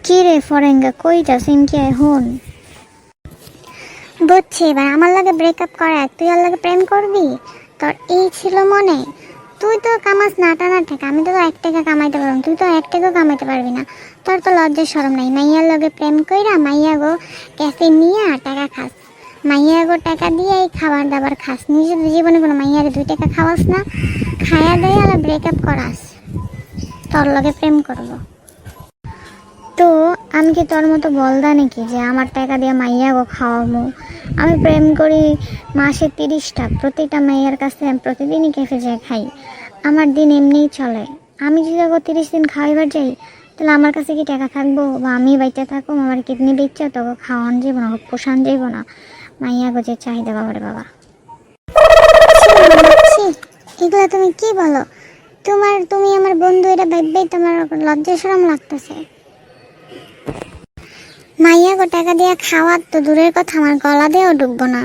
কি রে ফরেঙ্গা, কই যাস? ইনকে হন বুঝছি, এবার আমার লাগে ব্রেকআপ করা, তুই ওর লাগে প্রেম করবি? তোর এই ছিল মনে? তুই তো কামাস না টানা টাকা, আমি তো 1 টাকা কামাইতে পারবো, তুই তো 1 টাকা কামাইতে পারবি না। তোর তো লজ্জা শরম নাই, মাইয়ার লগে প্রেম কইরা মাইয়া গো ক্যাফে নিয়ে টাকা খাস, মাইয়া গো টাকা দিয়ে এই খাবার দাবার খাস, নিজের জীবনে কোনো মাইয়ারে 2 টাকা খাওয়াস না, খায়া দেয় আর ব্রেকআপ করাস, তোর লগে প্রেম করবো? তো আমি কি তোর মতো বলদা নাকি যে আমার টাকা দিয়ে মাইয়া গো খাওয়াবো? আমি প্রেম করি মাসে 30টা, প্রতিটা মাইয়ার কাছে আমি প্রতিদিনই ক্যাফে যাই খাই, আমার দিন এমনিই চলে। আমি যদি গো 30 দিন খাওয়াইবার যাই, তাহলে আমার কাছে কি টাকা থাকবো? বা আমি বাইতে থাকবো, আমার কিডনি বেচছে তোকে খাওয়ান যাইব না, পোষান যাইব না? মাইয়া গো যে চাহিদা, বাবারে বাবা। ছি, এগুলো তুমি কি বলো? তুমি আমার বন্ধু, এটা ভাববেই তোমার লজ্জা শরম লাগতেছে? মাইয়া গো টাকা দিয়া খাওয়ার তো দূরের কথা, আমার গলা দিয়েও ডুববো না।